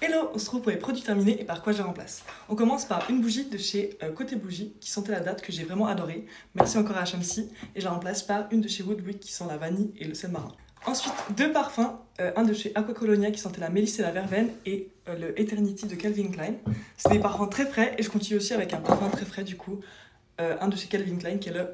Hello, on se retrouve pour les produits terminés et par quoi je les remplace. On commence par une bougie de chez Côté Bougie qui sentait la date que j'ai vraiment adorée. Merci encore à Shamsi. Et je la remplace par une de chez Woodwick qui sent la vanille et le sel marin. Ensuite, deux parfums, un de chez Aquacolonia qui sentait la mélisse et la verveine et le Eternity de Calvin Klein. C'est des parfums très frais et je continue aussi avec un parfum très frais du coup, un de chez Calvin Klein qui est le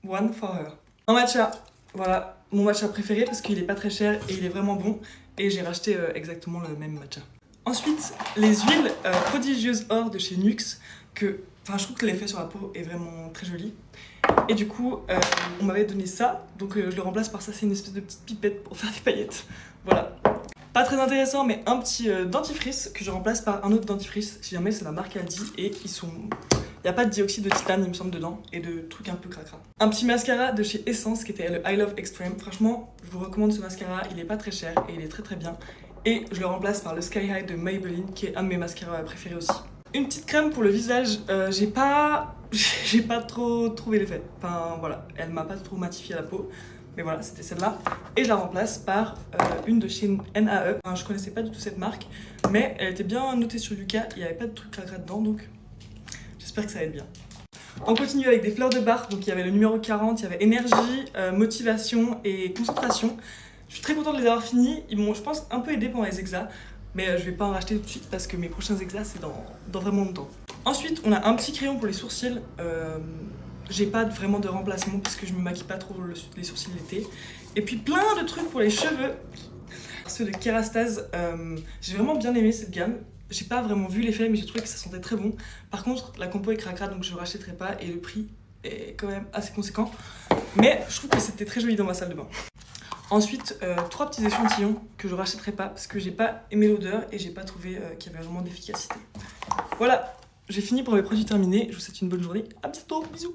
One for Her. Un matcha, voilà, mon matcha préféré parce qu'il est pas très cher et il est vraiment bon et j'ai racheté exactement le même matcha. Ensuite, les huiles prodigieuses or de chez Nuxe, je trouve que l'effet sur la peau est vraiment très joli. Et du coup, on m'avait donné ça, donc je le remplace par ça, c'est une espèce de petite pipette pour faire des paillettes. Voilà. Pas très intéressant, mais un petit dentifrice que je remplace par un autre dentifrice, si jamais c'est la marque Aldi, et ils sont... Il n'y a pas de dioxyde de titane, il me semble, dedans, et de trucs un peu cracra. Un petit mascara de chez Essence, qui était le I Love Extreme. Franchement, je vous recommande ce mascara, il est pas très cher, et il est très très bien. Et je le remplace par le Sky High de Maybelline, qui est un de mes mascaras préférés aussi. Une petite crème pour le visage, j'ai pas trop trouvé l'effet. Enfin voilà, elle m'a pas trop matifié la peau. Mais voilà, c'était celle-là. Et je la remplace par une de chez NAE. Enfin, je connaissais pas du tout cette marque, mais elle était bien notée sur Yuka. Il n'y avait pas de trucs cracra dedans, donc j'espère que ça va être bien. On continue avec des fleurs de bar. Donc il y avait le numéro 40, il y avait énergie, motivation et concentration. Je suis très contente de les avoir finis. Ils m'ont, je pense, un peu aidé pendant les exas. Mais je vais pas en racheter tout de suite parce que mes prochains exas, c'est dans vraiment longtemps. Ensuite, on a un petit crayon pour les sourcils. J'ai pas vraiment de remplacement parce que je me maquille pas trop les sourcils l'été. Et puis plein de trucs pour les cheveux. Ceux de Kerastase, j'ai vraiment bien aimé cette gamme. J'ai pas vraiment vu l'effet, mais j'ai trouvé que ça sentait très bon. Par contre, la compo est cracra, donc je ne rachèterai pas et le prix est quand même assez conséquent. Mais je trouve que c'était très joli dans ma salle de bain. Ensuite, trois petits échantillons que je rachèterai pas parce que j'ai pas aimé l'odeur et j'ai pas trouvé qu'il y avait vraiment d'efficacité. Voilà, j'ai fini pour mes produits terminés. Je vous souhaite une bonne journée. À bientôt, bisous.